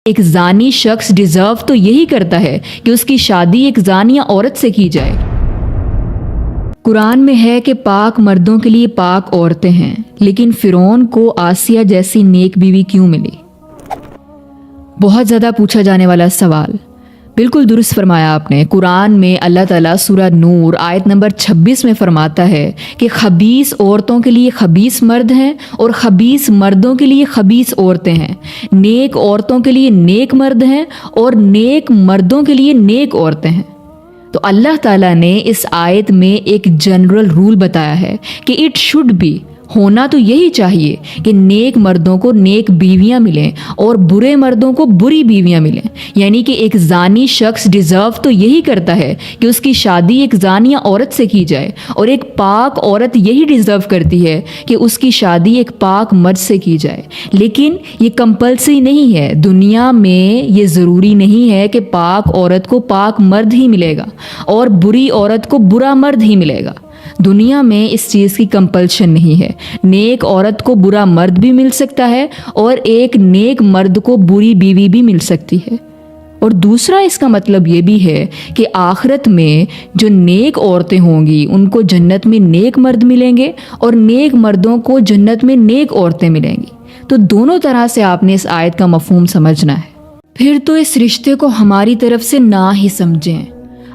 ایک زانی شخص ڈیزرو تو یہی کرتا ہے کہ اس کی شادی ایک زانیہ عورت سے کی جائے۔ قرآن میں ہے کہ پاک مردوں کے لیے پاک عورتیں ہیں، لیکن فرعون کو آسیہ جیسی نیک بیوی کیوں ملی؟ بہت زیادہ پوچھا جانے والا سوال۔ بالکل درست فرمایا آپ نے۔ قرآن میں اللہ تعالیٰ سورہ نور آیت نمبر 26 میں فرماتا ہے کہ خبیث عورتوں کے لیے خبیث مرد ہیں اور خبیث مردوں کے لیے خبیث عورتیں ہیں، نیک عورتوں کے لیے نیک مرد ہیں اور نیک مردوں کے لیے نیک عورتیں ہیں۔ تو اللہ تعالیٰ نے اس آیت میں ایک جنرل رول بتایا ہے کہ اٹ شوڈ بی، ہونا تو یہی چاہیے کہ نیک مردوں کو نیک بیویاں ملیں اور برے مردوں کو بری بیویاں ملیں، یعنی کہ ایک زانی شخص ڈیزرو تو یہی کرتا ہے کہ اس کی شادی ایک زانیہ عورت سے کی جائے، اور ایک پاک عورت یہی ڈیزرو کرتی ہے کہ اس کی شادی ایک پاک مرد سے کی جائے۔ لیکن یہ کمپلسری نہیں ہے، دنیا میں یہ ضروری نہیں ہے کہ پاک عورت کو پاک مرد ہی ملے گا اور بری عورت کو برا مرد ہی ملے گا۔ دنیا میں اس چیز کی کمپلشن نہیں ہے، نیک عورت کو برا مرد بھی مل سکتا ہے اور ایک نیک مرد کو بری بیوی بھی مل سکتی ہے۔ اور دوسرا اس کا مطلب یہ بھی ہے کہ آخرت میں جو نیک عورتیں ہوں گی ان کو جنت میں نیک مرد ملیں گے اور نیک مردوں کو جنت میں نیک عورتیں ملیں گی۔ تو دونوں طرح سے آپ نے اس آیت کا مفہوم سمجھنا ہے۔ پھر تو اس رشتے کو ہماری طرف سے نہ ہی سمجھیں۔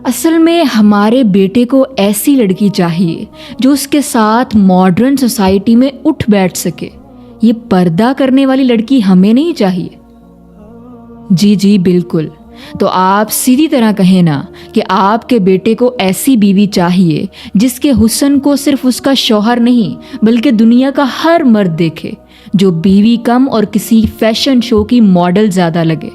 اصل میں ہمارے بیٹے کو ایسی لڑکی چاہیے جو اس کے ساتھ ماڈرن سوسائٹی میں اٹھ بیٹھ سکے۔ یہ پردہ کرنے والی لڑکی ہمیں نہیں چاہیے۔ جی بالکل۔ تو آپ سیدھی طرح کہیں نا کہ آپ کے بیٹے کو ایسی بیوی چاہیے جس کے حسن کو صرف اس کا شوہر نہیں بلکہ دنیا کا ہر مرد دیکھے، جو بیوی کم اور کسی فیشن شو کی ماڈل زیادہ لگے۔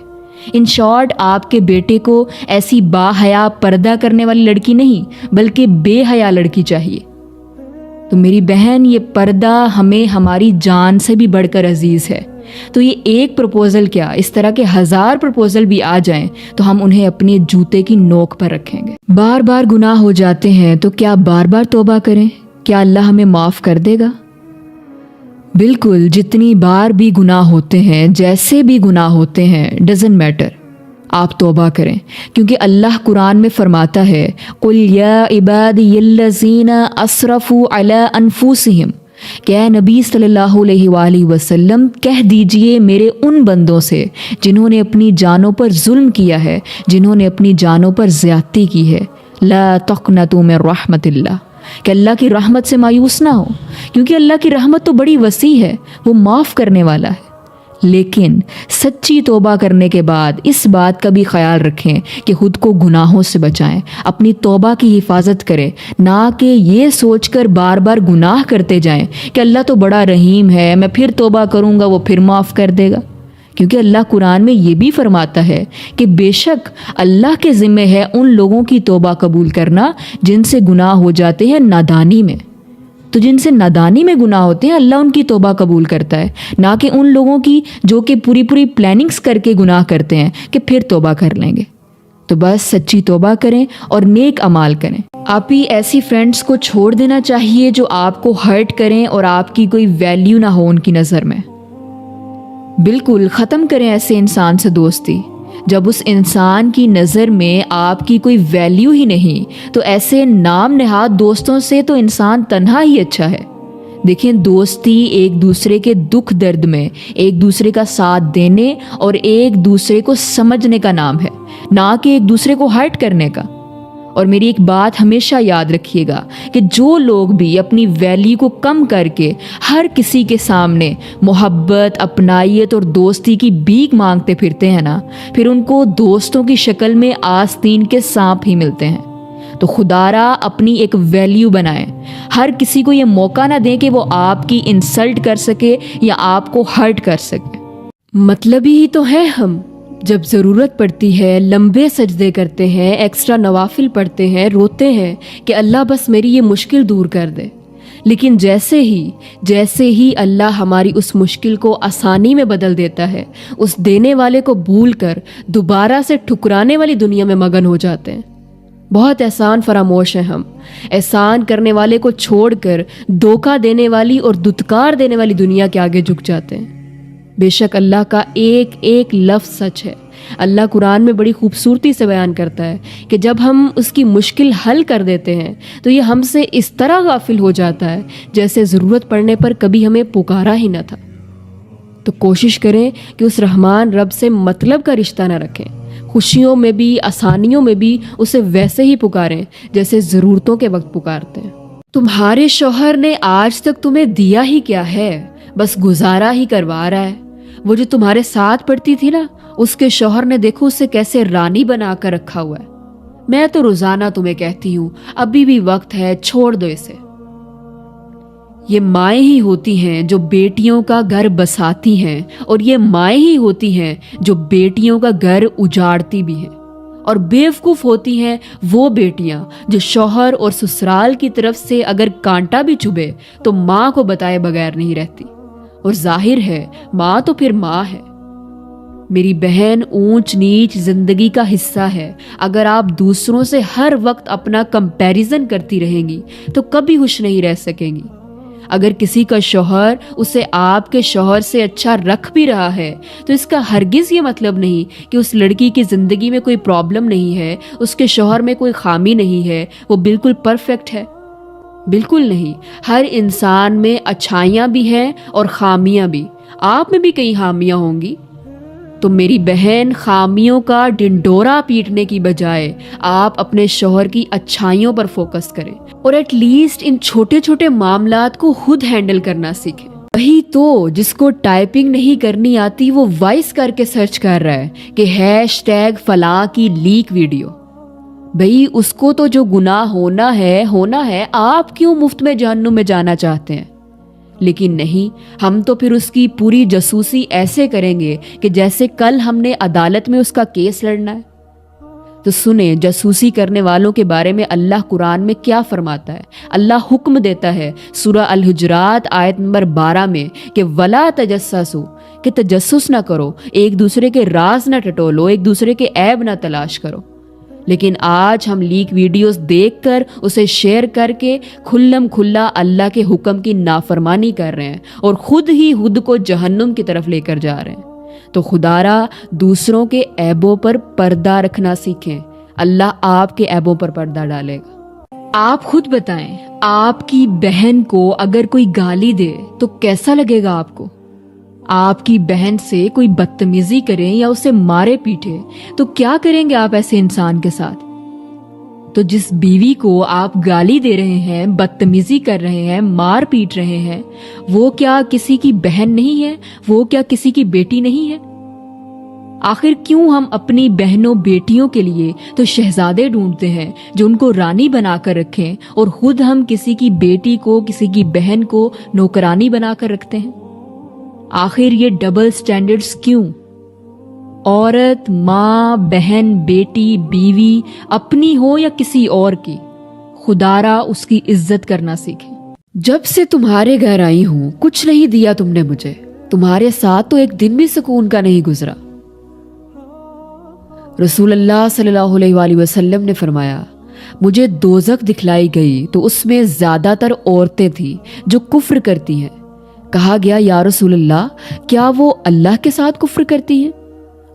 ان شارٹ، آپ کے بیٹے کو ایسی با حیا پردہ کرنے والی لڑکی نہیں بلکہ بے حیا لڑکی چاہیے۔ تو میری بہن، یہ پردہ ہمیں ہماری جان سے بھی بڑھ کر عزیز ہے۔ تو یہ ایک پروپوزل کیا، اس طرح کے 1000 پروپوزل بھی آ جائیں تو ہم انہیں اپنے جوتے کی نوک پر رکھیں گے۔ بار بار گناہ ہو جاتے ہیں تو کیا بار بار توبہ کریں؟ کیا اللہ ہمیں معاف کر دے گا؟ بالکل، جتنی بار بھی گناہ ہوتے ہیں، جیسے بھی گناہ ہوتے ہیں، ڈزنٹ میٹر، آپ توبہ کریں، کیونکہ اللہ قرآن میں فرماتا ہے قُلْ يَا عِبَادِيَ الَّذِينَ أَسْرَفُوا عَلَىٰ أَنفُسِهِمْ کہ اے نبی صلی اللہ علیہ وآلہ وسلم کہہ دیجئے میرے ان بندوں سے جنہوں نے اپنی جانوں پر ظلم کیا ہے، جنہوں نے اپنی جانوں پر زیادتی کی ہے، لا تقنطوا من رحمت اللہ، کہ اللہ کی رحمت سے مایوس نہ ہو، کیونکہ اللہ کی رحمت تو بڑی وسیع ہے، وہ معاف کرنے والا ہے۔ لیکن سچی توبہ کرنے کے بعد اس بات کا بھی خیال رکھیں کہ خود کو گناہوں سے بچائیں، اپنی توبہ کی حفاظت کریں، نہ کہ یہ سوچ کر بار بار گناہ کرتے جائیں کہ اللہ تو بڑا رحیم ہے، میں پھر توبہ کروں گا وہ پھر معاف کر دے گا۔ کیونکہ اللہ قرآن میں یہ بھی فرماتا ہے کہ بے شک اللہ کے ذمہ ہے ان لوگوں کی توبہ قبول کرنا جن سے گناہ ہو جاتے ہیں نادانی میں۔ تو جن سے نادانی میں گناہ ہوتے ہیں اللہ ان کی توبہ قبول کرتا ہے، نہ کہ ان لوگوں کی جو کہ پوری پلاننگز کر کے گناہ کرتے ہیں کہ پھر توبہ کر لیں گے۔ تو بس سچی توبہ کریں اور نیک اعمال کریں۔ آپ ہی ایسی فرینڈز کو چھوڑ دینا چاہیے جو آپ کو ہرٹ کریں اور آپ کی کوئی ویلیو نہ ہو ان کی نظر میں۔ بالکل ختم کریں ایسے انسان سے دوستی۔ جب اس انسان کی نظر میں آپ کی کوئی ویلیو ہی نہیں تو ایسے نام نہاد دوستوں سے تو انسان تنہا ہی اچھا ہے۔ دیکھیں، دوستی ایک دوسرے کے دکھ درد میں ایک دوسرے کا ساتھ دینے اور ایک دوسرے کو سمجھنے کا نام ہے، نہ کہ ایک دوسرے کو ہرٹ کرنے کا۔ اور میری ایک بات ہمیشہ یاد رکھیے گا کہ جو لوگ بھی اپنی ویلیو کو کم کر کے ہر کسی کے سامنے محبت، اپنائیت اور دوستی کی بھیک مانگتے پھرتے ہیں نا، پھر ان کو دوستوں کی شکل میں آستین کے سانپ ہی ملتے ہیں۔ تو خدارا اپنی ایک ویلیو بنائیں، ہر کسی کو یہ موقع نہ دیں کہ وہ آپ کی انسلٹ کر سکے یا آپ کو ہرٹ کر سکے۔ مطلبی ہی تو ہے ہم، جب ضرورت پڑتی ہے لمبے سجدے کرتے ہیں، ایکسٹرا نوافل پڑھتے ہیں، روتے ہیں کہ اللہ بس میری یہ مشکل دور کر دے۔ لیکن جیسے ہی اللہ ہماری اس مشکل کو آسانی میں بدل دیتا ہے، اس دینے والے کو بھول کر دوبارہ سے ٹھکرانے والی دنیا میں مگن ہو جاتے ہیں۔ بہت احسان فراموش ہیں ہم، احسان کرنے والے کو چھوڑ کر دھوکہ دینے والی اور دھتکار دینے والی دنیا کے آگے جھک جاتے ہیں۔ بے شک اللہ کا ایک ایک لفظ سچ ہے۔ اللہ قرآن میں بڑی خوبصورتی سے بیان کرتا ہے کہ جب ہم اس کی مشکل حل کر دیتے ہیں تو یہ ہم سے اس طرح غافل ہو جاتا ہے جیسے ضرورت پڑنے پر کبھی ہمیں پکارا ہی نہ تھا۔ تو کوشش کریں کہ اس رحمان رب سے مطلب کا رشتہ نہ رکھیں، خوشیوں میں بھی آسانیوں میں بھی اسے ویسے ہی پکاریں جیسے ضرورتوں کے وقت پکارتے ہیں۔ تمہارے شوہر نے آج تک تمہیں دیا ہی کیا ہے، بس گزارا ہی کروا رہا ہے۔ وہ جو تمہارے ساتھ پڑتی تھی نا، اس کے شوہر نے دیکھو اسے کیسے رانی بنا کر رکھا ہوا ہے۔ میں تو روزانہ تمہیں کہتی ہوں ابھی بھی وقت ہے، چھوڑ دو اسے۔ یہ مائیں ہی ہوتی ہیں جو بیٹیوں کا گھر بساتی ہیں، اور یہ مائیں ہی ہوتی ہیں جو بیٹیوں کا گھر اجاڑتی بھی ہیں۔ اور بیوقوف ہوتی ہیں وہ بیٹیاں جو شوہر اور سسرال کی طرف سے اگر کانٹا بھی چبھے تو ماں کو بتائے بغیر نہیں رہتی، اور ظاہر ہے ماں تو پھر ماں ہے۔ میری بہن، اونچ نیچ زندگی کا حصہ ہے۔ اگر آپ دوسروں سے ہر وقت اپنا کمپیریزن کرتی رہیں گی تو کبھی خوش نہیں رہ سکیں گی۔ اگر کسی کا شوہر اسے آپ کے شوہر سے اچھا رکھ بھی رہا ہے تو اس کا ہرگز یہ مطلب نہیں کہ اس لڑکی کی زندگی میں کوئی پرابلم نہیں ہے، اس کے شوہر میں کوئی خامی نہیں ہے، وہ بالکل پرفیکٹ ہے۔ بالکل نہیں، ہر انسان میں اچھائیاں بھی ہیں اور خامیاں بھی۔ آپ میں بھی کئی خامیاں ہوں گی۔ تو میری بہن، خامیوں کا ڈنڈورا پیٹنے کی بجائے آپ اپنے شوہر کی اچھائیوں پر فوکس کریں، اور ایٹ لیسٹ ان چھوٹے چھوٹے معاملات کو خود ہینڈل کرنا سیکھیں۔ وہی تو جس کو ٹائپنگ نہیں کرنی آتی وہ وائس کر کے سرچ کر رہا ہے کہ # فلاں کی لیک ویڈیو۔ بھئی اس کو تو جو گناہ ہونا ہے، آپ کیوں مفت میں جہنم میں جانا چاہتے ہیں؟ لیکن نہیں، ہم تو پھر اس کی پوری جاسوسی ایسے کریں گے کہ جیسے کل ہم نے عدالت میں اس کا کیس لڑنا ہے۔ تو سنیں جاسوسی کرنے والوں کے بارے میں اللہ قرآن میں کیا فرماتا ہے۔ اللہ حکم دیتا ہے سورہ الحجرات آیت نمبر 12 میں کہ وَلَا تَجَسَّسُوا، کہ تجسس نہ کرو، ایک دوسرے کے راز نہ ٹٹولو، ایک دوسرے کے عیب نہ تلاش کرو۔ لیکن آج ہم لیک ویڈیوز دیکھ کر اسے شیئر کر کے کھلم کھلا اللہ کے حکم کی نافرمانی کر رہے ہیں اور خود ہی خود کو جہنم کی طرف لے کر جا رہے ہیں۔ تو خدارا دوسروں کے عیبوں پر پردہ رکھنا سیکھیں، اللہ آپ کے عیبوں پر پردہ ڈالے گا۔ آپ خود بتائیں، آپ کی بہن کو اگر کوئی گالی دے تو کیسا لگے گا آپ کو؟ آپ کی بہن سے کوئی بدتمیزی کریں یا اسے مارے پیٹے تو کیا کریں گے آپ ایسے انسان کے ساتھ؟ تو جس بیوی کو آپ گالی دے رہے ہیں، بدتمیزی کر رہے ہیں، مار پیٹ رہے ہیں، وہ کیا کسی کی بہن نہیں ہے؟ وہ کیا کسی کی بیٹی نہیں ہے؟ آخر کیوں ہم اپنی بہنوں بیٹیوں کے لیے تو شہزادے ڈھونڈتے ہیں جو ان کو رانی بنا کر رکھیں، اور خود ہم کسی کی بیٹی کو، کسی کی بہن کو نوکرانی بنا کر رکھتے ہیں؟ آخر یہ ڈبل سٹینڈرڈز کیوں؟ عورت، ماں، بہن، بیٹی، بیوی، اپنی ہو یا کسی اور کی، خدارا اس کی عزت کرنا سیکھیں۔ جب سے تمہارے گھر آئی ہوں کچھ نہیں دیا تم نے مجھے، تمہارے ساتھ تو ایک دن بھی سکون کا نہیں گزرا۔ رسول اللہ صلی اللہ علیہ وآلہ وسلم نے فرمایا، مجھے دوزخ دکھلائی گئی تو اس میں زیادہ تر عورتیں تھیں جو کفر کرتی ہیں۔ کہا گیا یا رسول اللہ، کیا وہ اللہ کے ساتھ کفر کرتی ہیں؟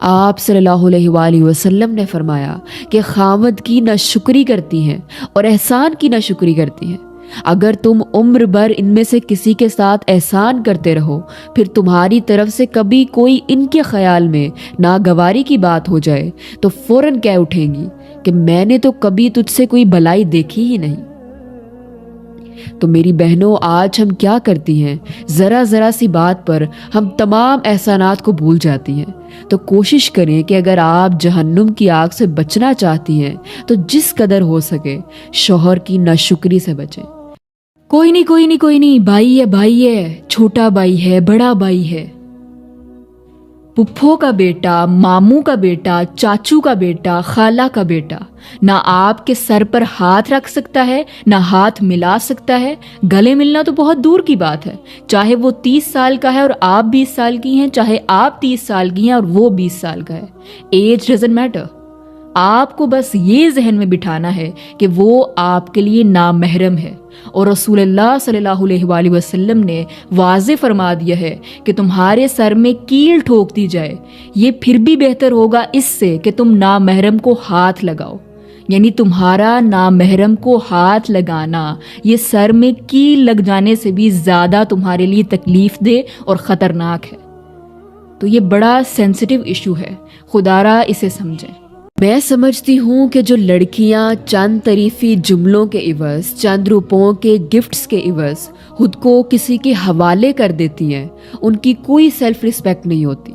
آپ صلی اللہ علیہ وآلہ وسلم نے فرمایا کہ خاوند کی ناشکری کرتی ہیں اور احسان کی ناشکری کرتی ہیں۔ اگر تم عمر بھر ان میں سے کسی کے ساتھ احسان کرتے رہو، پھر تمہاری طرف سے کبھی کوئی ان کے خیال میں ناگواری کی بات ہو جائے تو فوراً کہہ اٹھیں گی کہ میں نے تو کبھی تجھ سے کوئی بھلائی دیکھی ہی نہیں۔ تو میری بہنوں، آج ہم کیا کرتی ہیں، ذرا ذرا سی بات پر ہم تمام احسانات کو بھول جاتی ہیں۔ تو کوشش کریں کہ اگر آپ جہنم کی آگ سے بچنا چاہتی ہیں تو جس قدر ہو سکے شوہر کی ناشکری سے بچیں۔ کوئی نہیں، بھائی ہے، چھوٹا بھائی ہے، بڑا بھائی ہے، پپھو کا بیٹا، ماموں کا بیٹا، چاچو کا بیٹا، خالہ کا بیٹا، نہ آپ کے سر پر ہاتھ رکھ سکتا ہے، نہ ہاتھ ملا سکتا ہے۔ گلے ملنا تو بہت دور کی بات ہے، چاہے وہ 30 سال کا ہے اور آپ 20 سال کی ہیں، چاہے آپ 30 سال کی ہیں اور وہ 20 سال کا ہے۔ Age doesn't matter. آپ کو بس یہ ذہن میں بٹھانا ہے کہ وہ آپ کے لیے نامحرم ہے، اور رسول اللہ صلی اللہ علیہ وآلہ وسلم نے واضح فرما دیا ہے کہ تمہارے سر میں کیل ٹھوک دی جائے، یہ پھر بھی بہتر ہوگا اس سے کہ تم نامحرم کو ہاتھ لگاؤ۔ یعنی تمہارا نامحرم کو ہاتھ لگانا یہ سر میں کیل لگ جانے سے بھی زیادہ تمہارے لیے تکلیف دہ اور خطرناک ہے۔ تو یہ بڑا سینسٹیو ایشو ہے، خدا را اسے سمجھیں۔ میں سمجھتی ہوں کہ جو لڑکیاں چند تعریفی جملوں کے عوض، چند روپوں کے گفٹس کے عوض خود کو کسی کے حوالے کر دیتی ہیں، ان کی کوئی سیلف رسپیکٹ نہیں ہوتی۔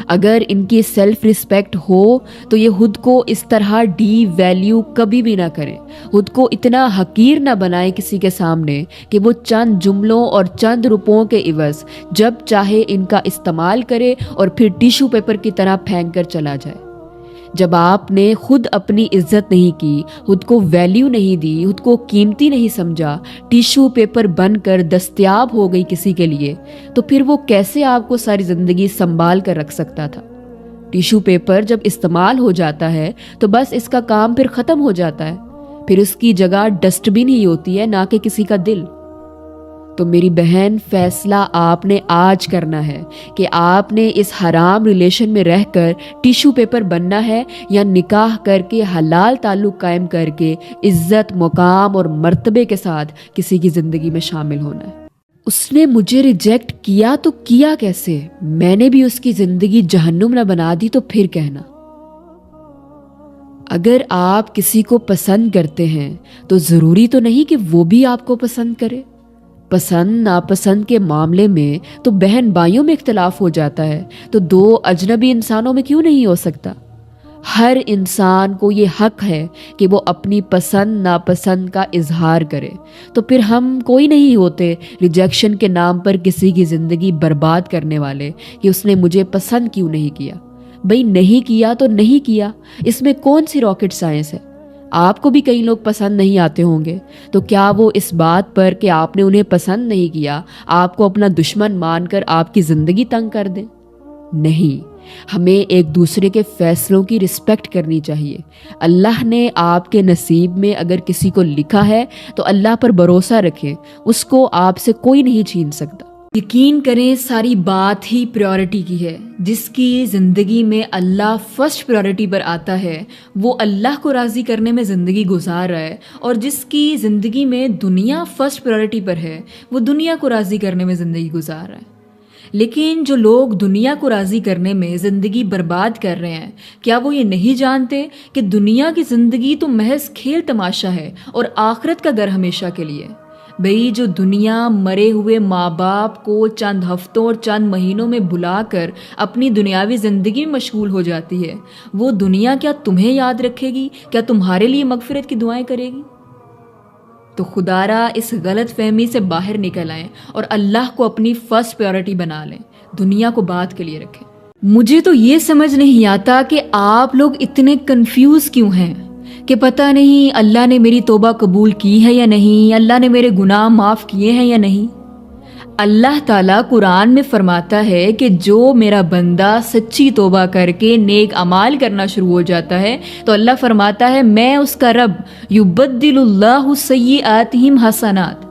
اگر ان کی سیلف رسپیکٹ ہو تو یہ خود کو اس طرح ڈی ویلیو کبھی بھی نہ کریں، خود کو اتنا حقیر نہ بنائیں کسی کے سامنے کہ وہ چند جملوں اور چند روپوں کے عوض جب چاہے ان کا استعمال کرے اور پھر ٹیشو پیپر کی طرح پھینک کر چلا جائے۔ جب آپ نے خود اپنی عزت نہیں کی، خود کو ویلیو نہیں دی، خود کو قیمتی نہیں سمجھا، ٹیشو پیپر بن کر دستیاب ہو گئی کسی کے لیے، تو پھر وہ کیسے آپ کو ساری زندگی سنبھال کر رکھ سکتا تھا؟ ٹیشو پیپر جب استعمال ہو جاتا ہے تو بس اس کا کام پھر ختم ہو جاتا ہے، پھر اس کی جگہ ڈسٹ بن ہی ہوتی ہے، نہ کہ کسی کا دل۔ تو میری بہن، فیصلہ آپ نے آج کرنا ہے کہ آپ نے اس حرام ریلیشن میں رہ کر ٹیشو پیپر بننا ہے یا نکاح کر کے حلال تعلق قائم کر کے عزت، مقام اور مرتبے کے ساتھ کسی کی زندگی میں شامل ہونا ہے۔ اس نے مجھے ریجیکٹ کیا تو کیا کیسے؟ میں نے بھی اس کی زندگی جہنم نہ بنا دی تو پھر کہنا۔ اگر آپ کسی کو پسند کرتے ہیں تو ضروری تو نہیں کہ وہ بھی آپ کو پسند کرے۔ پسند ناپسند کے معاملے میں تو بہن بھائیوں میں اختلاف ہو جاتا ہے، تو دو اجنبی انسانوں میں کیوں نہیں ہو سکتا؟ ہر انسان کو یہ حق ہے کہ وہ اپنی پسند ناپسند کا اظہار کرے۔ تو پھر ہم کوئی نہیں ہوتے ریجیکشن کے نام پر کسی کی زندگی برباد کرنے والے کہ اس نے مجھے پسند کیوں نہیں کیا۔ بھئی نہیں کیا تو نہیں کیا، اس میں کون سی راکٹ سائنس ہے؟ آپ کو بھی کئی لوگ پسند نہیں آتے ہوں گے، تو کیا وہ اس بات پر کہ آپ نے انہیں پسند نہیں کیا آپ کو اپنا دشمن مان کر آپ کی زندگی تنگ کر دیں؟ نہیں، ہمیں ایک دوسرے کے فیصلوں کی رسپیکٹ کرنی چاہیے۔ اللہ نے آپ کے نصیب میں اگر کسی کو لکھا ہے تو اللہ پر بھروسہ رکھیں، اس کو آپ سے کوئی نہیں چھین سکتا۔ یقین کریں ساری بات ہی پریورٹی کی ہے۔ جس کی زندگی میں اللہ فرسٹ پریورٹی پر آتا ہے وہ اللہ کو راضی کرنے میں زندگی گزار رہا ہے، اور جس کی زندگی میں دنیا فرسٹ پریورٹی پر ہے وہ دنیا کو راضی کرنے میں زندگی گزار رہا ہے۔ لیکن جو لوگ دنیا کو راضی کرنے میں زندگی برباد کر رہے ہیں، کیا وہ یہ نہیں جانتے کہ دنیا کی زندگی تو محض کھیل تماشا ہے اور آخرت کا گھر ہمیشہ کے لیے؟ بھئی جو دنیا مرے ہوئے ماں باپ کو چند ہفتوں اور چند مہینوں میں بلا کر اپنی دنیاوی زندگی میں مشغول ہو جاتی ہے، وہ دنیا کیا تمہیں یاد رکھے گی؟ کیا تمہارے لیے مغفرت کی دعائیں کرے گی؟ تو خدا را اس غلط فہمی سے باہر نکل آئیں اور اللہ کو اپنی فرسٹ پریورٹی بنا لیں، دنیا کو بعد کے لیے رکھیں۔ مجھے تو یہ سمجھ نہیں آتا کہ آپ لوگ اتنے کنفیوز کیوں ہیں کہ پتہ نہیں اللہ نے میری توبہ قبول کی ہے یا نہیں، اللہ نے میرے گناہ معاف کیے ہیں یا نہیں۔ اللہ تعالیٰ قرآن میں فرماتا ہے کہ جو میرا بندہ سچی توبہ کر کے نیک اعمال کرنا شروع ہو جاتا ہے تو اللہ فرماتا ہے میں اس کا رب، یبدل اللہ سیئاتہم حسنات،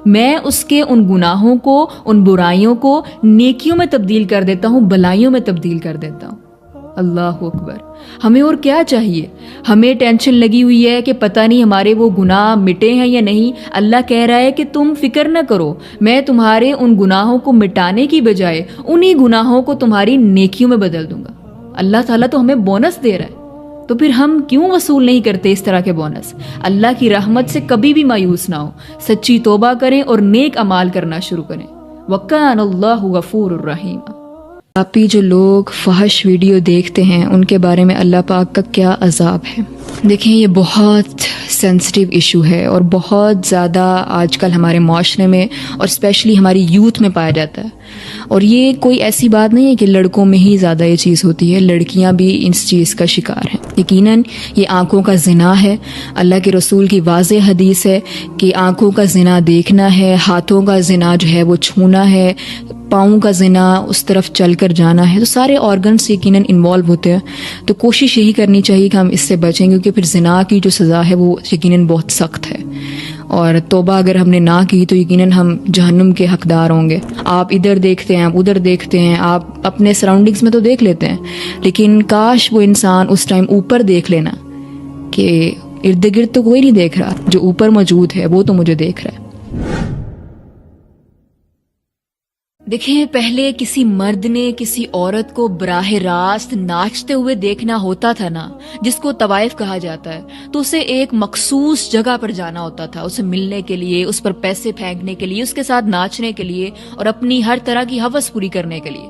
میں اس کے ان گناہوں کو، ان برائیوں کو نیکیوں میں تبدیل کر دیتا ہوں، بلائیوں میں تبدیل کر دیتا ہوں۔ اللہ اکبر۔ ہمیں اور کیا چاہیے؟ ہمیں ٹینشن لگی ہوئی ہے کہ پتہ نہیں ہمارے وہ گناہ مٹے ہیں یا نہیں۔ اللہ کہہ رہا ہے کہ تم فکر نہ کرو، میں تمہارے ان گناہوں کو مٹانے کی بجائے انہی گناہوں کو تمہاری نیکیوں میں بدل دوں گا۔ اللہ تعالیٰ تو ہمیں بونس دے رہا ہے، تو پھر ہم کیوں وصول نہیں کرتے اس طرح کے بونس؟ اللہ کی رحمت سے کبھی بھی مایوس نہ ہو، سچی توبہ کریں اور نیک اعمال کرنا شروع کریں۔ وَكَانَ اللَّهُ غَفُورٌ رَحِيمٌ۔ باقی جو لوگ فحش ویڈیو دیکھتے ہیں ان کے بارے میں اللہ پاک کا کیا عذاب ہے۔ دیکھیں یہ بہت سینسٹیو ایشو ہے اور بہت زیادہ آج کل ہمارے معاشرے میں اور اسپیشلی ہماری یوتھ میں پایا جاتا ہے، اور یہ کوئی ایسی بات نہیں ہے کہ لڑکوں میں ہی زیادہ یہ چیز ہوتی ہے، لڑکیاں بھی اس چیز کا شکار ہیں۔ یقیناً یہ آنکھوں کا زنا ہے۔ اللہ کے رسول کی واضح حدیث ہے کہ آنکھوں کا زنا دیکھنا ہے، ہاتھوں کا زنا جو ہے وہ چھونا ہے، پاؤں کا زنا اس طرف چل کر جانا ہے تو سارے آرگنس یقیناً انوالو ہوتے ہیں. تو کوشش یہی کرنی چاہیے کہ ہم اس سے بچیں, کیونکہ پھر زنا کی جو سزا ہے وہ یقیناً بہت سخت ہے, اور توبہ اگر ہم نے نہ کی تو یقیناً ہم جہنم کے حقدار ہوں گے. آپ ادھر دیکھتے ہیں, آپ ادھر دیکھتے ہیں, آپ اپنے سراؤنڈنگس میں تو دیکھ لیتے ہیں, لیکن کاش وہ انسان اس ٹائم اوپر دیکھ لینا کہ ارد گرد تو کوئی نہیں دیکھ رہا, جو اوپر موجود ہے وہ تو مجھے دیکھ رہا ہے. دیکھیں, پہلے کسی مرد نے کسی عورت کو براہ راست ناچتے ہوئے دیکھنا ہوتا تھا نا, جس کو طوائف کہا جاتا ہے, تو اسے ایک مخصوص جگہ پر جانا ہوتا تھا, اسے ملنے کے لیے, اس پر پیسے پھینکنے کے لیے, اس کے ساتھ ناچنے کے لیے اور اپنی ہر طرح کی ہوس پوری کرنے کے لیے.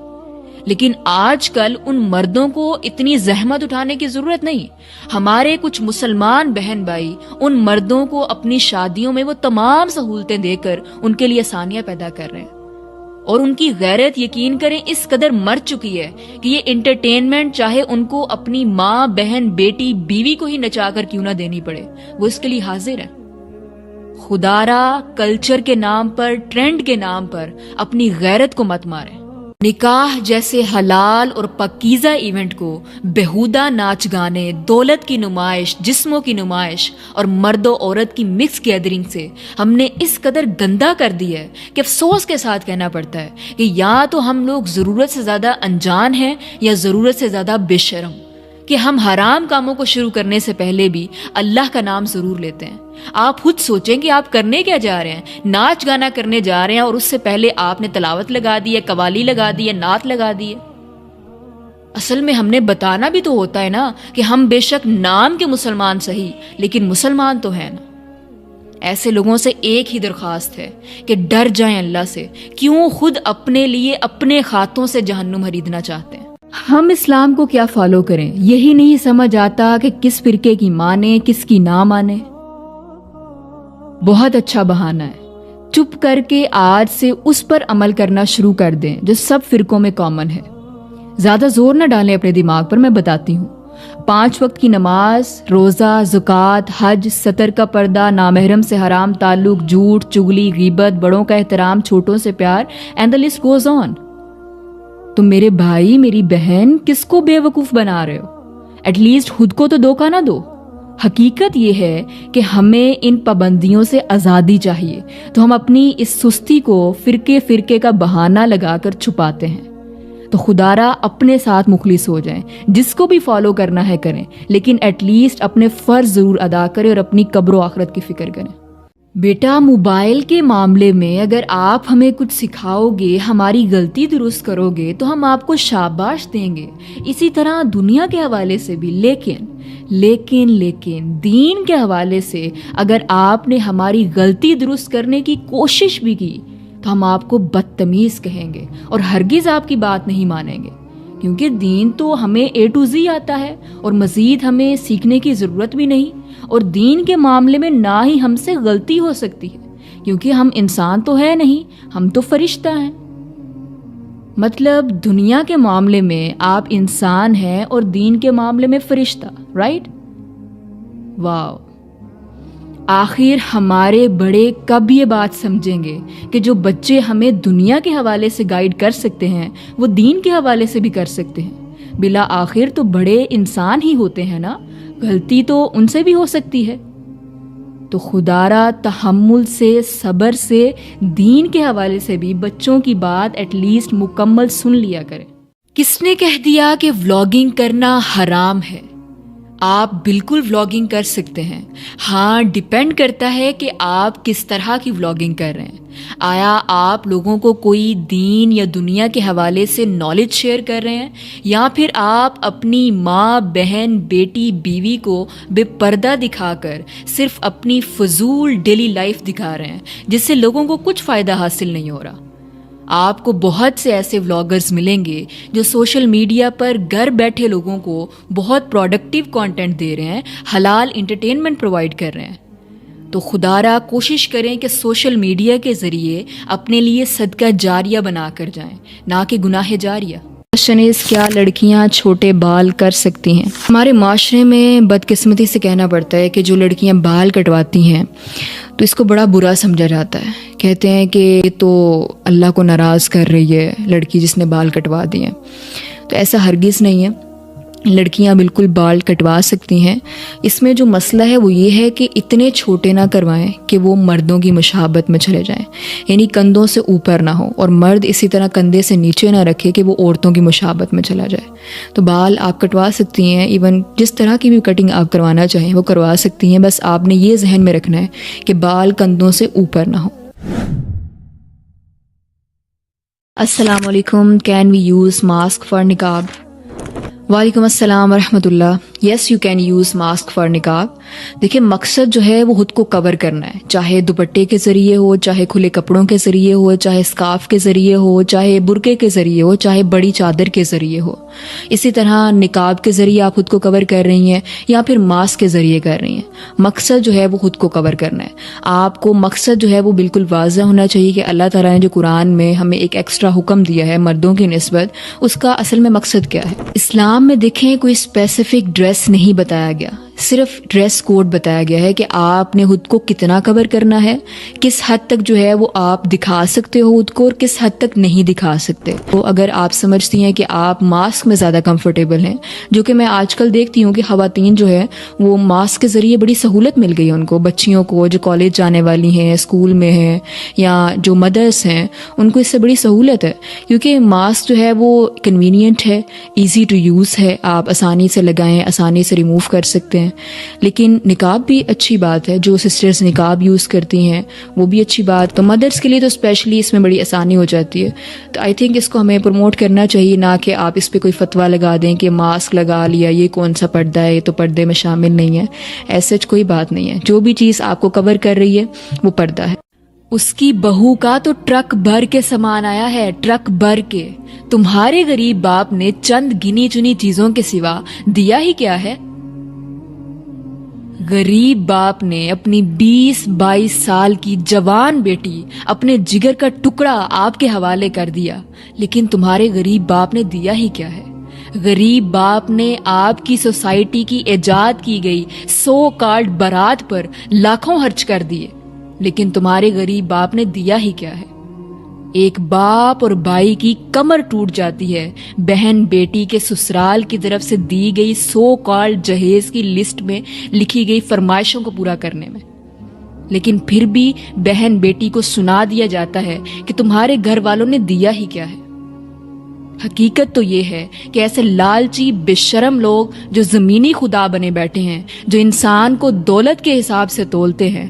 لیکن آج کل ان مردوں کو اتنی زحمت اٹھانے کی ضرورت نہیں. ہمارے کچھ مسلمان بہن بھائی ان مردوں کو اپنی شادیوں میں وہ تمام سہولتیں دے کر ان کے لیے آسانیاں پیدا کر رہے ہیں, اور ان کی غیرت یقین کریں اس قدر مر چکی ہے کہ یہ انٹرٹینمنٹ چاہے ان کو اپنی ماں, بہن, بیٹی, بیوی کو ہی نچا کر کیوں نہ دینی پڑے, وہ اس کے لیے حاضر ہیں. خدارا کلچر کے نام پر, ٹرینڈ کے نام پر اپنی غیرت کو مت ماریں. نکاح جیسے حلال اور پاکیزہ ایونٹ کو بیہودہ ناچ گانے, دولت کی نمائش, جسموں کی نمائش اور مرد و عورت کی مکس گیدرنگ سے ہم نے اس قدر گندا کر دیا ہے کہ افسوس کے ساتھ کہنا پڑتا ہے کہ یا تو ہم لوگ ضرورت سے زیادہ انجان ہیں یا ضرورت سے زیادہ بے شرم, کہ ہم حرام کاموں کو شروع کرنے سے پہلے بھی اللہ کا نام ضرور لیتے ہیں. آپ خود سوچیں کہ آپ کرنے کیا جا رہے ہیں. ناچ گانا کرنے جا رہے ہیں اور اس سے پہلے آپ نے تلاوت لگا دی ہے, قوالی لگا دی ہے, نعت لگا دی ہے. اصل میں ہم نے بتانا بھی تو ہوتا ہے نا کہ ہم بے شک نام کے مسلمان صحیح, لیکن مسلمان تو ہیں نا. ایسے لوگوں سے ایک ہی درخواست ہے کہ ڈر جائیں اللہ سے. کیوں خود اپنے لیے اپنے ہاتھوں سے جہنم خریدنا چاہتے ہیں؟ ہم اسلام کو کیا فالو کریں یہی نہیں سمجھ آتا کہ کس فرقے کی مانے کس کی نہ مانے. بہت اچھا بہانہ ہے, چپ کر کے آج سے اس پر عمل کرنا شروع کر دیں جو سب فرقوں میں کامن ہے. زیادہ زور نہ ڈالیں اپنے دماغ پر, میں بتاتی ہوں. 5 وقت کی نماز, روزہ, زکوٰۃ, حج, ستر کا پردہ, نامحرم سے حرام تعلق, جھوٹ, چگلی, غیبت, بڑوں کا احترام, چھوٹوں سے پیار, and the list goes on. تو میرے بھائی, میری بہن, کس کو بے وقوف بنا رہے ہو؟ ایٹ لیسٹ خود کو تو دھوکہ نہ دو. حقیقت یہ ہے کہ ہمیں ان پابندیوں سے آزادی چاہیے, تو ہم اپنی اس سستی کو فرقے کا بہانہ لگا کر چھپاتے ہیں. تو خدارا اپنے ساتھ مخلص ہو جائیں, جس کو بھی فالو کرنا ہے کریں, لیکن ایٹ لیسٹ اپنے فرض ضرور ادا کریں اور اپنی قبر و آخرت کی فکر کریں. بیٹا, موبائل کے معاملے میں اگر آپ ہمیں کچھ سکھاؤ گے, ہماری غلطی درست کرو گے تو ہم آپ کو شاباش دیں گے. اسی طرح دنیا کے حوالے سے بھی. لیکن دین کے حوالے سے اگر آپ نے ہماری غلطی درست کرنے کی کوشش بھی کی تو ہم آپ کو بدتمیز کہیں گے اور ہرگز آپ کی بات نہیں مانیں گے, کیونکہ دین تو ہمیں A to Z آتا ہے اور مزید ہمیں سیکھنے کی ضرورت بھی نہیں. اور دین کے معاملے میں نہ ہی ہم سے غلطی ہو سکتی ہے, کیونکہ ہم انسان تو ہے نہیں, ہم تو فرشتہ ہیں. مطلب دنیا کے معاملے میں آپ انسان ہیں اور دین کے معاملے میں فرشتہ, رائٹ؟ واو. آخر ہمارے بڑے کب یہ بات سمجھیں گے کہ جو بچے ہمیں دنیا کے حوالے سے گائیڈ کر سکتے ہیں وہ دین کے حوالے سے بھی کر سکتے ہیں. بلا آخر تو بڑے انسان ہی ہوتے ہیں نا, غلطی تو ان سے بھی ہو سکتی ہے. تو خدارا تحمل سے, صبر سے, دین کے حوالے سے بھی بچوں کی بات ایٹ لیسٹ مکمل سن لیا کریں. کس نے کہہ دیا کہ ولاگنگ کرنا حرام ہے؟ آپ بالکل ولاگنگ کر سکتے ہیں. ہاں, ڈیپینڈ کرتا ہے کہ آپ کس طرح کی ولاگنگ کر رہے ہیں. آیا آپ لوگوں کو کوئی دین یا دنیا کے حوالے سے نالج شیئر کر رہے ہیں, یا پھر آپ اپنی ماں, بہن, بیٹی, بیوی کو بے پردہ دکھا کر صرف اپنی فضول ڈیلی لائف دکھا رہے ہیں جس سے لوگوں کو کچھ فائدہ حاصل نہیں ہو رہا؟ آپ کو بہت سے ایسے ولاگرز ملیں گے جو سوشل میڈیا پر گھر بیٹھے لوگوں کو بہت پروڈکٹیو کانٹینٹ دے رہے ہیں, حلال انٹرٹینمنٹ پرووائڈ کر رہے ہیں. تو خدارا کوشش کریں کہ سوشل میڈیا کے ذریعے اپنے لیے صدقہ جاریہ بنا کر جائیں, نہ کہ گناہ جاریہ. کوشچن از کیا لڑکیاں چھوٹے بال کر سکتی ہیں؟ ہمارے معاشرے میں بدقسمتی سے کہنا پڑتا ہے کہ جو لڑکیاں بال کٹواتی ہیں تو اس کو بڑا برا سمجھا جاتا ہے. کہتے ہیں کہ یہ تو اللہ کو ناراض کر رہی ہے لڑکی جس نے بال کٹوا دیے. تو ایسا ہرگز نہیں ہے، لڑکیاں بالکل بال کٹوا سکتی ہیں. اس میں جو مسئلہ ہے وہ یہ ہے کہ اتنے چھوٹے نہ کروائیں کہ وہ مردوں کی مشابہت میں چلے جائیں، یعنی کندھوں سے اوپر نہ ہو، اور مرد اسی طرح کندھے سے نیچے نہ رکھے کہ وہ عورتوں کی مشابہت میں چلا جائے. تو بال آپ کٹوا سکتی ہیں، ایون جس طرح کی بھی کٹنگ آپ کروانا چاہیں وہ کروا سکتی ہیں. بس آپ نے یہ ذہن میں رکھنا ہے کہ بال کندھوں سے اوپر نہ ہو. السلام علیکم. Can we use mask for نقاب؟ وعلیکم السلام ورحمۃ اللہ. Yes you can use mask for نقاب. دیکھیں مقصد جو ہے وہ خود کو کور کرنا ہے، چاہے دوپٹے کے ذریعے ہو، چاہے کھلے کپڑوں کے ذریعے ہو، چاہے اسکارف کے ذریعے ہو، چاہے برقعے کے ذریعے ہو، چاہے بڑی چادر کے ذریعے ہو. اسی طرح نقاب کے ذریعے آپ خود کو کور کر رہی ہیں یا پھر ماسک کے ذریعے کر رہی ہیں. مقصد جو ہے وہ خود کو کور کرنا ہے. آپ کو مقصد جو ہے وہ بالکل واضح ہونا چاہیے کہ اللہ تعالیٰ نے جو قرآن میں ہمیں ایک ایکسٹرا حکم دیا ہے مردوں کی نسبت، اس کا اصل میں مقصد کیا ہے. اسلام میں دیکھیں کوئی اسپیسیفک ڈریس نہیں بتایا گیا، صرف ڈریس کوڈ بتایا گیا ہے کہ آپ نے خود کو کتنا کور کرنا ہے، کس حد تک جو ہے وہ آپ دکھا سکتے ہو خود کو اور کس حد تک نہیں دکھا سکتے. تو اگر آپ سمجھتی ہیں کہ آپ ماسک میں زیادہ کمفرٹیبل ہیں، جو کہ میں آج کل دیکھتی ہوں کہ خواتین جو ہے وہ ماسک کے ذریعے بڑی سہولت مل گئی ہے ان کو، بچیوں کو جو کالج جانے والی ہیں، اسکول میں ہیں، یا جو مدرس ہیں، ان کو اس سے بڑی سہولت ہے کیونکہ ماسک جو ہے وہ کنوینئنٹ ہے، ایزی ٹو یوز ہے، آپ آسانی سے لگائیں، آسانی سے ریموو کر سکتے ہیں. لیکن نقاب بھی اچھی بات ہے، جو سسٹرز نقاب یوز کرتی ہیں وہ بھی اچھی بات. تو مدرس کے لیے تو اسپیشلی اس میں بڑی آسانی ہو جاتی ہے. تو آئی تھنک اس کو ہمیں پروموٹ کرنا چاہیے، نہ کہ آپ اس پہ کوئی فتویٰ لگا دیں کہ ماسک لگا لیا یہ کون سا پردہ ہے، یہ تو پردے میں شامل نہیں ہے. ایسے کوئی بات نہیں ہے، جو بھی چیز آپ کو کور کر رہی ہے وہ پردہ ہے. اس کی بہو کا تو ٹرک بھر کے سامان آیا ہے، ٹرک بھر کے. تمہارے غریب باپ نے چند گنی چنی چیزوں کے سوا دیا ہی کیا ہے؟ غریب باپ نے اپنی 20-22 سال کی جوان بیٹی، اپنے جگر کا ٹکڑا آپ کے حوالے کر دیا، لیکن تمہارے غریب باپ نے دیا ہی کیا ہے؟ غریب باپ نے آپ کی سوسائٹی کی ایجاد کی گئی سو کالڈ بارات پر لاکھوں خرچ کر دیے، لیکن تمہارے غریب باپ نے دیا ہی کیا ہے؟ ایک باپ اور بھائی کی کمر ٹوٹ جاتی ہے بہن بیٹی کے سسرال کی طرف سے دی گئی سو کالڈ جہیز کی لسٹ میں لکھی گئی فرمائشوں کو پورا کرنے میں، لیکن پھر بھی بہن بیٹی کو سنا دیا جاتا ہے کہ تمہارے گھر والوں نے دیا ہی کیا ہے. حقیقت تو یہ ہے کہ ایسے لالچی بے شرم لوگ جو زمینی خدا بنے بیٹھے ہیں، جو انسان کو دولت کے حساب سے تولتے ہیں،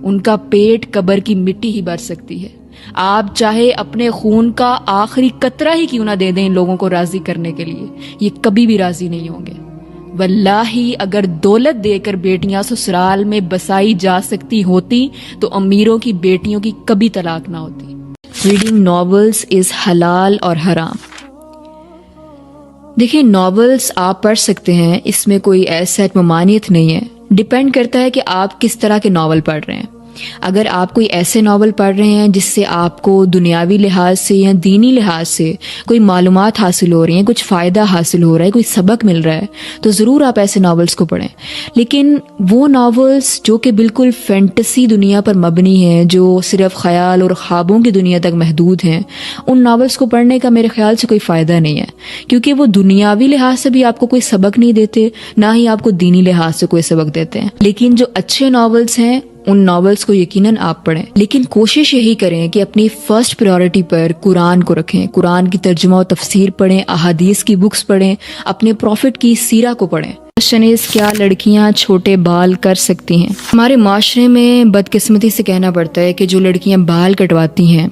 ان کا پیٹ قبر کی مٹی ہی بھر سکتی ہے. آپ چاہے اپنے خون کا آخری قطرہ ہی کیوں نہ دے دیں ان لوگوں کو راضی کرنے کے لیے، یہ کبھی بھی راضی نہیں ہوں گے. واللہ اگر دولت دے کر بیٹیاں سسرال میں بسائی جا سکتی ہوتی تو امیروں کی بیٹیوں کی کبھی طلاق نہ ہوتی. ریڈنگ ناولز از حلال اور حرام. دیکھیں ناولز آپ پڑھ سکتے ہیں، اس میں کوئی ایسا ممانعت نہیں ہے. ڈپینڈ کرتا ہے کہ آپ کس طرح کے ناول پڑھ رہے ہیں. اگر آپ کوئی ایسے ناول پڑھ رہے ہیں جس سے آپ کو دنیاوی لحاظ سے یا دینی لحاظ سے کوئی معلومات حاصل ہو رہی ہیں، کچھ فائدہ حاصل ہو رہا ہے، کوئی سبق مل رہا ہے، تو ضرور آپ ایسے ناولز کو پڑھیں. لیکن وہ ناولز جو کہ بالکل فینٹسی دنیا پر مبنی ہیں، جو صرف خیال اور خوابوں کی دنیا تک محدود ہیں، ان ناولز کو پڑھنے کا میرے خیال سے کوئی فائدہ نہیں ہے، کیونکہ وہ دنیاوی لحاظ سے بھی آپ کو کوئی سبق نہیں دیتے، نہ ہی آپ کو دینی لحاظ سے کوئی سبق دیتے ہیں. لیکن جو اچھے ناولز ہیں ان ناولز کو یقیناً آپ پڑھیں، لیکن کوشش یہی کریں کہ اپنی فرسٹ پریورٹی پر قرآن کو رکھیں. قرآن کی ترجمہ و تفسیر پڑھیں، احادیث کی بکس پڑھیں، اپنے پروفٹ کی سیرہ کو پڑھیں. کوشچن از کیا لڑکیاں چھوٹے بال کر سکتی ہیں؟ ہمارے معاشرے میں بدقسمتی سے کہنا پڑتا ہے کہ جو لڑکیاں بال کٹواتی ہیں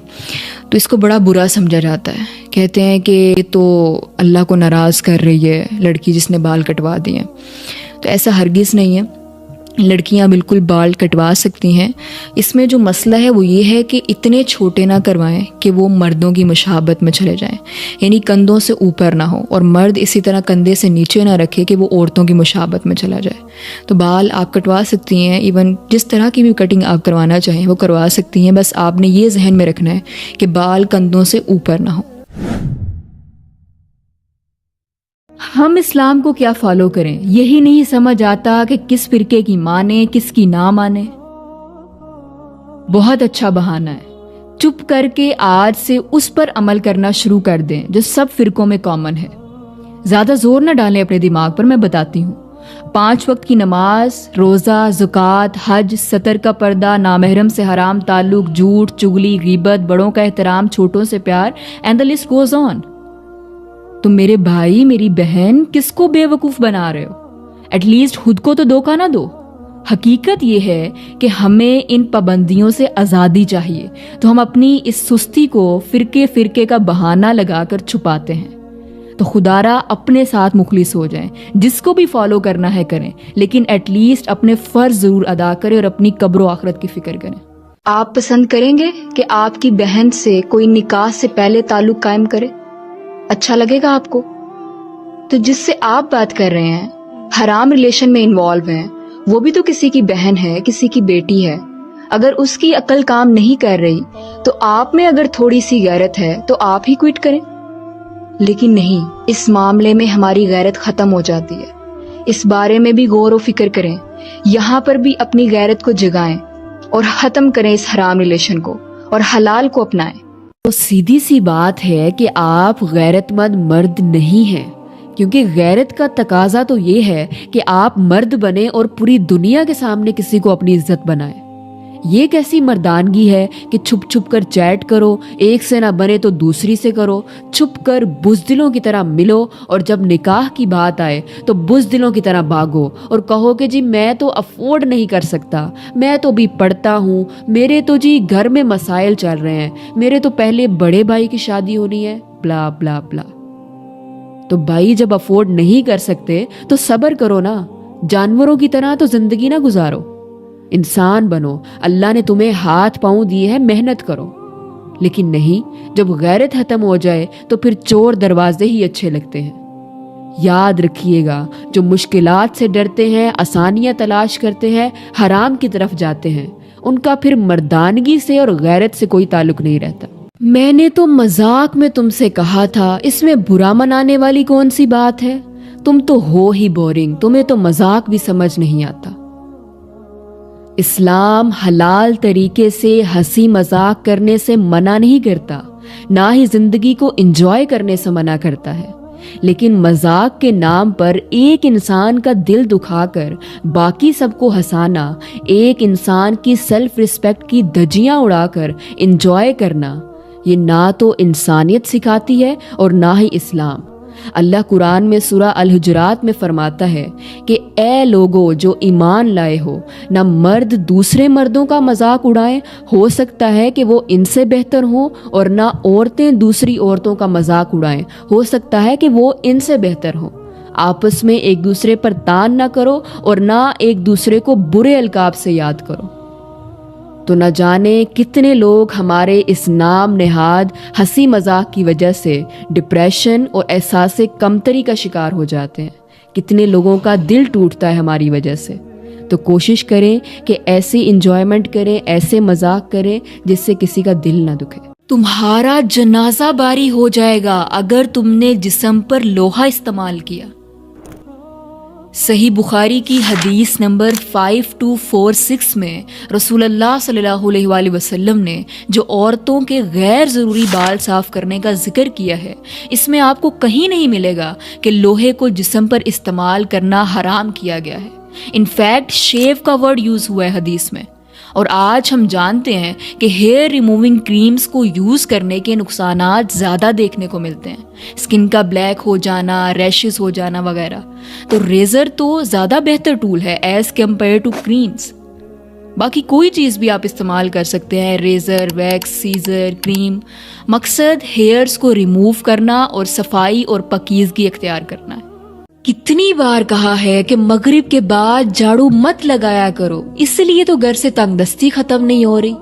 تو اس کو بڑا برا سمجھا جاتا ہے. کہتے ہیں کہ یہ تو اللہ کو ناراض کر رہی ہے لڑکی جس نے بال کٹوا دیے. تو ایسا ہرگز نہیں ہے، لڑکیاں بالکل بال کٹوا سکتی ہیں. اس میں جو مسئلہ ہے وہ یہ ہے کہ اتنے چھوٹے نہ کروائیں کہ وہ مردوں کی مشابہت میں چلے جائیں، یعنی کندھوں سے اوپر نہ ہو، اور مرد اسی طرح کندھے سے نیچے نہ رکھے کہ وہ عورتوں کی مشابہت میں چلا جائے. تو بال آپ کٹوا سکتی ہیں، ایون جس طرح کی بھی کٹنگ آپ کروانا چاہیں وہ کروا سکتی ہیں. بس آپ نے یہ ذہن میں رکھنا ہے کہ بال کندھوں سے اوپر نہ ہو. ہم اسلام کو کیا فالو کریں یہی نہیں سمجھ آتا کہ کس فرقے کی مانے کس کی نہ مانے۔ بہت اچھا بہانہ ہے، چپ کر کے آج سے اس پر عمل کرنا شروع کر دیں جو سب فرقوں میں کامن ہے۔ زیادہ زور نہ ڈالیں اپنے دماغ پر، میں بتاتی ہوں۔ 5 وقت کی نماز، روزہ، زکوٰۃ، حج، ستر کا پردہ، نامحرم سے حرام تعلق، جھوٹ، چغلی، غیبت، بڑوں کا احترام، چھوٹوں سے پیار، and the list goes on۔ تم میرے بھائی میری بہن کس کو بے وقوف بنا رہے ہو؟ ایٹ لیسٹ خود کو تو دھوکہ نہ دو۔ حقیقت یہ ہے کہ ہمیں ان پابندیوں سے آزادی چاہیے، تو ہم اپنی اس سستی کو فرقے کا بہانہ لگا کر چھپاتے ہیں۔ تو خدارا اپنے ساتھ مخلص ہو جائیں، جس کو بھی فالو کرنا ہے کریں، لیکن ایٹ لیسٹ اپنے فرض ضرور ادا کریں اور اپنی قبر و آخرت کی فکر کریں۔ آپ پسند کریں گے کہ آپ کی بہن سے کوئی نکاح سے پہلے تعلق قائم کرے؟ اچھا لگے گا آپ کو؟ تو جس سے آپ بات کر رہے ہیں، حرام ریلیشن میں انوالو ہیں، وہ بھی تو کسی کی بہن ہے، کسی کی بیٹی ہے۔ اگر اس کی عقل کام نہیں کر رہی تو آپ میں اگر تھوڑی سی غیرت ہے تو آپ ہی کوئٹ کریں۔ لیکن نہیں، اس معاملے میں ہماری غیرت ختم ہو جاتی ہے۔ اس بارے میں بھی غور و فکر کریں، یہاں پر بھی اپنی غیرت کو جگائیں اور ختم کریں اس حرام ریلیشن کو اور حلال کو اپنائیں۔ تو سیدھی سی بات ہے کہ آپ غیرت مند مرد نہیں ہیں، کیونکہ غیرت کا تقاضا تو یہ ہے کہ آپ مرد بنیں اور پوری دنیا کے سامنے کسی کو اپنی عزت بنائیں۔ یہ کیسی مردانگی ہے کہ چھپ چھپ کر چیٹ کرو، ایک سے نہ بنے تو دوسری سے کرو، چھپ کر بزدلوں کی طرح ملو، اور جب نکاح کی بات آئے تو بزدلوں کی طرح بھاگو اور کہو کہ جی میں تو افورڈ نہیں کر سکتا، میں تو بھی پڑھتا ہوں، میرے تو جی گھر میں مسائل چل رہے ہیں، میرے تو پہلے بڑے بھائی کی شادی ہونی ہے، بلا بلا بلا۔ تو بھائی جب افورڈ نہیں کر سکتے تو صبر کرو نا، جانوروں کی طرح تو زندگی نہ گزارو، انسان بنو، اللہ نے تمہیں ہاتھ پاؤں دیے ہیں، محنت کرو۔ لیکن نہیں، جب غیرت ختم ہو جائے تو پھر چور دروازے ہی اچھے لگتے ہیں۔ یاد رکھیے گا، جو مشکلات سے ڈرتے ہیں، آسانیاں تلاش کرتے ہیں، حرام کی طرف جاتے ہیں، ان کا پھر مردانگی سے اور غیرت سے کوئی تعلق نہیں رہتا۔ میں نے تو مذاق میں تم سے کہا تھا، اس میں برا منانے والی کون سی بات ہے؟ تم تو ہو ہی بورنگ، تمہیں تو مذاق بھی سمجھ نہیں آتا۔ اسلام حلال طریقے سے ہنسی مذاق کرنے سے منع نہیں کرتا، نہ ہی زندگی کو انجوائے کرنے سے منع کرتا ہے، لیکن مذاق کے نام پر ایک انسان کا دل دکھا کر باقی سب کو ہنسانا، ایک انسان کی سیلف ریسپیکٹ کی دھجیاں اڑا کر انجوائے کرنا، یہ نہ تو انسانیت سکھاتی ہے اور نہ ہی اسلام۔ اللہ قرآن میں سورہ الحجرات میں فرماتا ہے کہ اے لوگو جو ایمان لائے ہو، نہ مرد دوسرے مردوں کا مذاق اڑائیں، ہو سکتا ہے کہ وہ ان سے بہتر ہوں، اور نہ عورتیں دوسری عورتوں کا مذاق اڑائیں، ہو سکتا ہے کہ وہ ان سے بہتر ہوں۔ آپس میں ایک دوسرے پر تان نہ کرو اور نہ ایک دوسرے کو برے القاب سے یاد کرو۔ تو نہ جانے کتنے لوگ ہمارے اس نام نہاد ہنسی مذاق کی وجہ سے ڈپریشن اور احساس کمتری کا شکار ہو جاتے ہیں، کتنے لوگوں کا دل ٹوٹتا ہے ہماری وجہ سے۔ تو کوشش کریں کہ ایسی انجوائمنٹ کریں، ایسے مذاق کریں جس سے کسی کا دل نہ دکھے۔ تمہارا جنازہ باری ہو جائے گا اگر تم نے جسم پر لوہا استعمال کیا۔ صحیح بخاری کی حدیث نمبر 5246 میں رسول اللہ صلی اللہ علیہ وآلہ وسلم نے جو عورتوں کے غیر ضروری بال صاف کرنے کا ذکر کیا ہے، اس میں آپ کو کہیں نہیں ملے گا کہ لوہے کو جسم پر استعمال کرنا حرام کیا گیا ہے۔ انفیکٹ شیو کا ورڈ یوز ہوا ہے حدیث میں۔ اور آج ہم جانتے ہیں کہ ہیئر ریموونگ کریمز کو یوز کرنے کے نقصانات زیادہ دیکھنے کو ملتے ہیں، اسکن کا بلیک ہو جانا، ریشز ہو جانا وغیرہ۔ تو ریزر تو زیادہ بہتر ٹول ہے ایز کمپیئر ٹو کریمز۔ باقی کوئی چیز بھی آپ استعمال کر سکتے ہیں، ریزر، ویکس، سیزر، کریم، مقصد ہیئرز کو ریموو کرنا اور صفائی اور پاکیزگی اختیار کرنا ہے۔ کتنی بار کہا ہے کہ مغرب کے بعد جھاڑو مت لگایا کرو، اس لیے تو گھر سے تنگ دستی ختم نہیں ہو رہی۔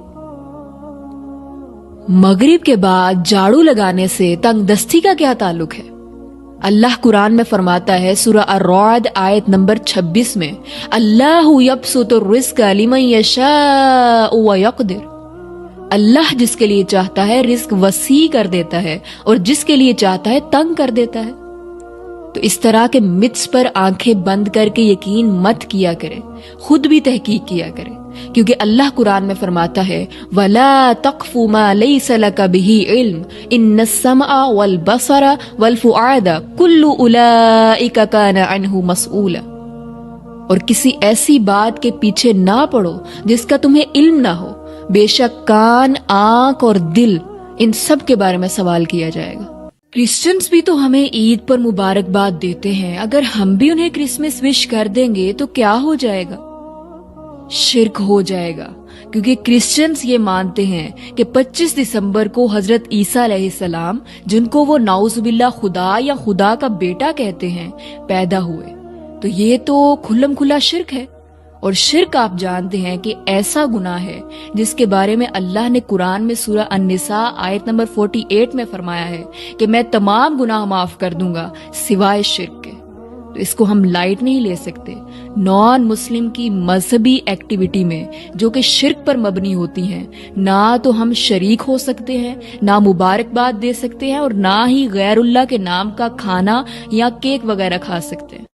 مغرب کے بعد جھاڑو لگانے سے تنگ دستی کا کیا تعلق ہے؟ اللہ قرآن میں فرماتا ہے سورہ الرعد آیت نمبر 26 میں، اللہ یبسط الرزق لمن یشاء ویقدر، اللہ جس کے لیے چاہتا ہے رزق وسیع کر دیتا ہے اور جس کے لیے چاہتا ہے تنگ کر دیتا ہے۔ تو اس طرح کے متس پر آنکھیں بند کر کے یقین مت کیا کرے، خود بھی تحقیق کیا کرے، کیونکہ اللہ قرآن میں فرماتا ہے وَلَا تَقْفُ مَا لَيْسَ لَكَ بِهِ عِلْم إِنَّ السَّمْعَ وَالْبَصَرَ وَالْفُؤَادَ كُلُّ أُولَئِكَ كَانَ عَنْهُ مَسْئُولًا، اور کسی ایسی بات کے پیچھے نہ پڑو جس کا تمہیں علم نہ ہو، بے شک کان، آنکھ اور دل، ان سب کے بارے میں سوال کیا جائے گا۔ کرسچنز بھی تو ہمیں عید پر مبارکباد دیتے ہیں، اگر ہم بھی انہیں کرسمس وش کر دیں گے تو کیا ہو جائے گا؟ شرک ہو جائے گا، کیونکہ کرسچنز یہ مانتے ہیں کہ 25 دسمبر کو حضرت عیسیٰ علیہ السلام، جن کو وہ نعوذ باللہ خدا یا خدا کا بیٹا کہتے ہیں، پیدا ہوئے، تو یہ تو کھلم کھلا شرک ہے۔ اور شرک آپ جانتے ہیں کہ ایسا گناہ ہے جس کے بارے میں اللہ نے قرآن میں سورہ النساء آیت نمبر 48 میں فرمایا ہے کہ میں تمام گناہ معاف کر دوں گا سوائے شرک کے۔ تو اس کو ہم لائٹ نہیں لے سکتے۔ نان مسلم کی مذہبی ایکٹیویٹی میں جو کہ شرک پر مبنی ہوتی ہیں، نہ تو ہم شریک ہو سکتے ہیں، نہ مبارکباد دے سکتے ہیں، اور نہ ہی غیر اللہ کے نام کا کھانا یا کیک وغیرہ کھا سکتے ہیں۔